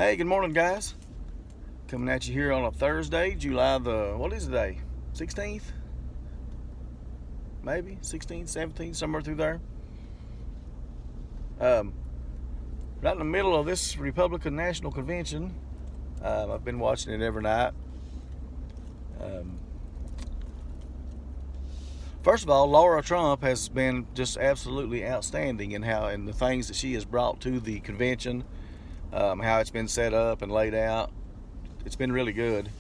Hey, good morning, guys. Coming at you here on a Thursday, July what is the day? 16th? Maybe 16th, 17th, somewhere through there. Um, right in the middle of this Republican National Convention. I've been watching it every night. First of all, Laura Trump has been just absolutely outstanding in the things that she has brought to the convention, how it's been set up and laid out. It's been really good.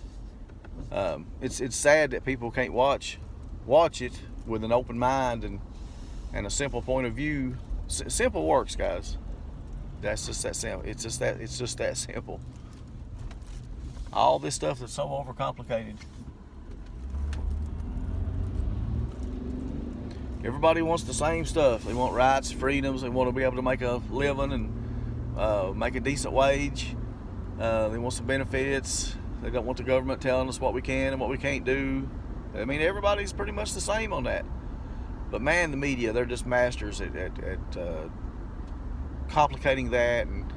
It's sad that people can't watch it with an open mind and a simple point of view. Simple works, guys. That's just that simple. It's just that simple. All this stuff that's so overcomplicated. Everybody wants the same stuff. They want rights, freedoms. They want to be able to make a living and make a decent wage. They want some benefits. They don't want the government telling us what we can and what we can't do. I mean, everybody's pretty much the same on that. But man, the media, they're just masters at complicating that and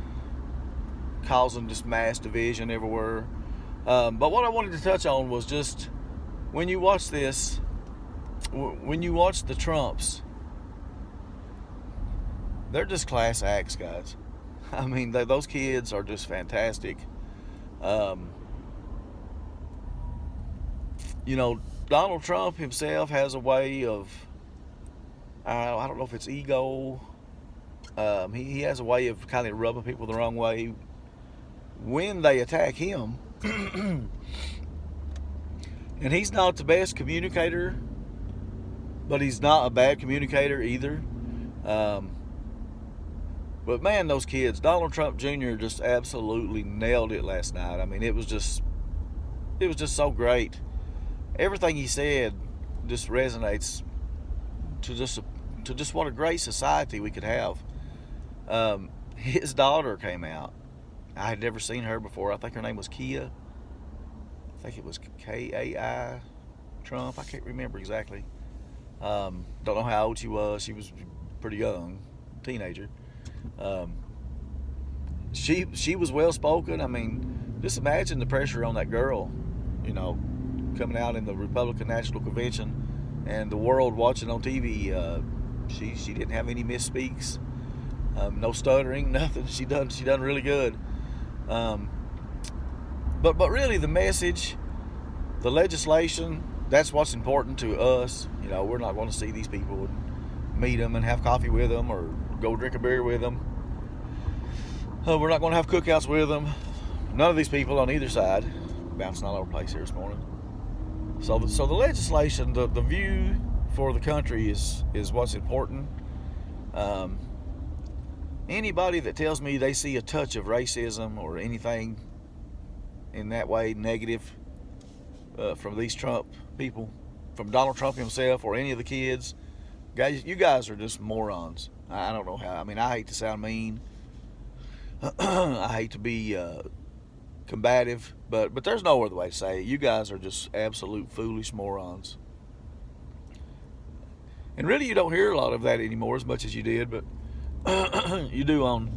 causing just mass division everywhere. But what I wanted to touch on was just when you watch this, when you watch the Trumps, they're just class acts, guys. I mean, those kids are just fantastic. Donald Trump himself has a way of, I don't know if it's ego. He has a way of kind of rubbing people the wrong way when they attack him. And he's not the best communicator, but he's not a bad communicator either. But man, those kids, Donald Trump Jr. just absolutely nailed it last night. I mean, it was just so great. Everything he said just resonates to just what a great society we could have. His daughter came out. I had never seen her before. I think her name was Kia. I think it was Kai Trump. I can't remember exactly. Don't know how old she was. She was pretty young, teenager. She was well spoken. I mean, just imagine the pressure on that girl, coming out in the Republican National Convention and the world watching on TV. She didn't have any misspeaks, no stuttering, nothing. She done really good. But really the message, the legislation, that's what's important to us. We're not going to see these people and meet them and have coffee with them or go drink a beer with them. We're not going to have cookouts with them. None of these people on either side. Bouncing all over the place here this morning. So the legislation, the view for the country is what's important. Anybody that tells me they see a touch of racism or anything in that way negative from these Trump people, from Donald Trump himself or any of the kids, guys, you guys are just morons. I don't know how. I mean, I hate to sound mean. I hate to be combative, but there's no other way to say it. You guys are just absolute foolish morons. And really, you don't hear a lot of that anymore as much as you did, but you do on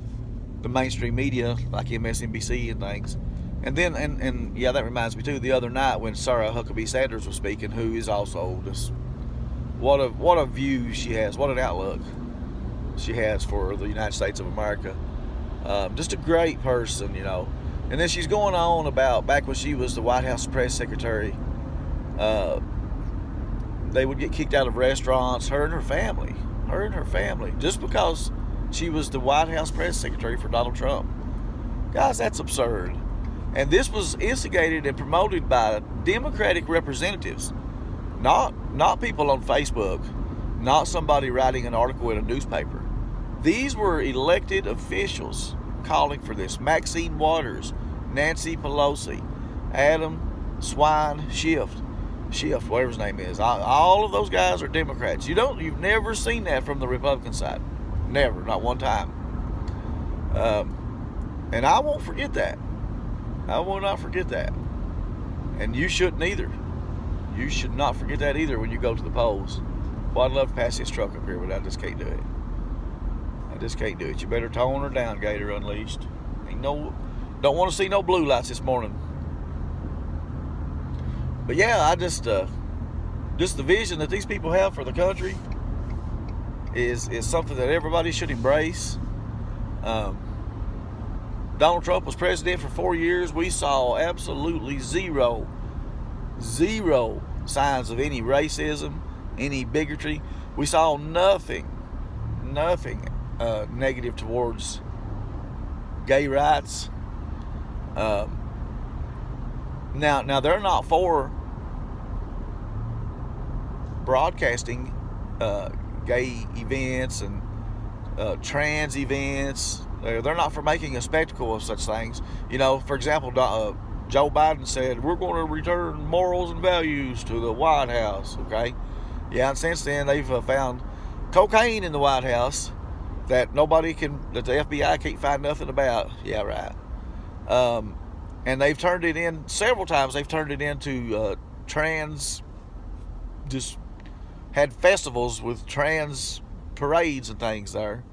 the mainstream media like MSNBC and things. And then, and yeah, that reminds me too, the other night when Sarah Huckabee Sanders was speaking, who is also just, what a view she has, what an outlook she has for the United States of America. Just a great person, And then she's going on about back when she was the White House press secretary, they would get kicked out of restaurants, her and her family, just because she was the White House press secretary for Donald Trump. Guys, that's absurd. And this was instigated and promoted by Democratic representatives, not people on Facebook, not somebody writing an article in a newspaper. These were elected officials calling for this. Maxine Waters, Nancy Pelosi, Adam Swine Schiff, whatever his name is. All of those guys are Democrats. You've never seen that from the Republican side. Never, not one time. And I won't forget that. I will not forget that. And you shouldn't either. You should not forget that either when you go to the polls. Well, I'd love to pass this truck up here, but I just can't do it. You better tone her down, Gator Unleashed. Don't want to see no blue lights this morning. But yeah, I just the vision that these people have for the country is something that everybody should embrace. Donald Trump was president for 4 years. We saw absolutely zero signs of any racism, any bigotry. We saw nothing negative towards gay rights. Now they're not for broadcasting gay events and trans events. They're not for making a spectacle of such things. You know, for example, Joe Biden said, we're going to return morals and values to the White House, okay? Yeah, and since then they've found cocaine in the White House that the FBI can't find nothing about. Yeah, right. And they've turned it in, several times they've turned it into just had festivals with trans parades and things there.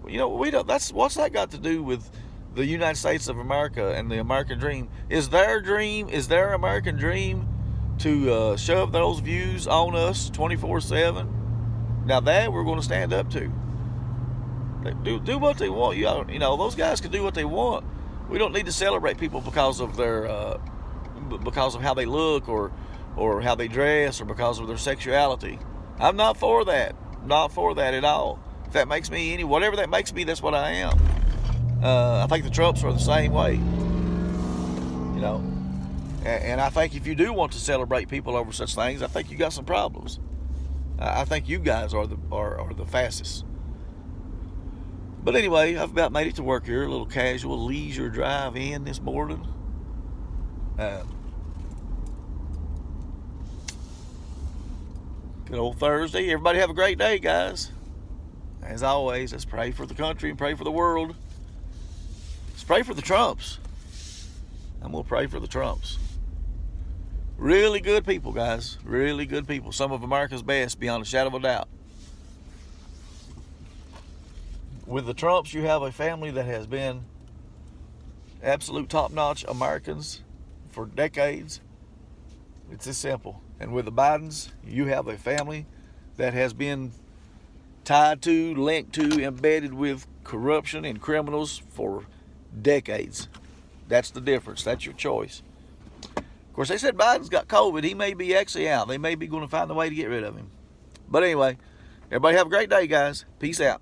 You know, what's that got to do with the United States of America and the American dream? Is their American dream to shove those views on us 24/7? Now that we're going to stand up to. Do what they want. You know, those guys can do what they want. We don't need to celebrate people because of because of how they look or how they dress or because of their sexuality. I'm not for that. Not for that at all. If that makes me whatever that makes me, that's what I am. I think the Trumps are the same way. You know, and I think if you do want to celebrate people over such things, I think you got some problems. I think you guys are the fastest. But anyway, I've about made it to work here. A little casual leisure drive in this morning. Good old Thursday. Everybody have a great day, guys. As always, let's pray for the country and pray for the world. Let's pray for the Trumps. I'm going to pray for the Trumps. Really good people, guys. Really good people. Some of America's best, beyond a shadow of a doubt. With the Trumps, you have a family that has been absolute top-notch Americans for decades. It's this simple. And with the Bidens, you have a family that has been tied to, linked to, embedded with corruption and criminals for decades. That's the difference. That's your choice. Of course, they said Biden's got COVID. He may be actually out. They may be going to find a way to get rid of him. But anyway, everybody have a great day, guys. Peace out.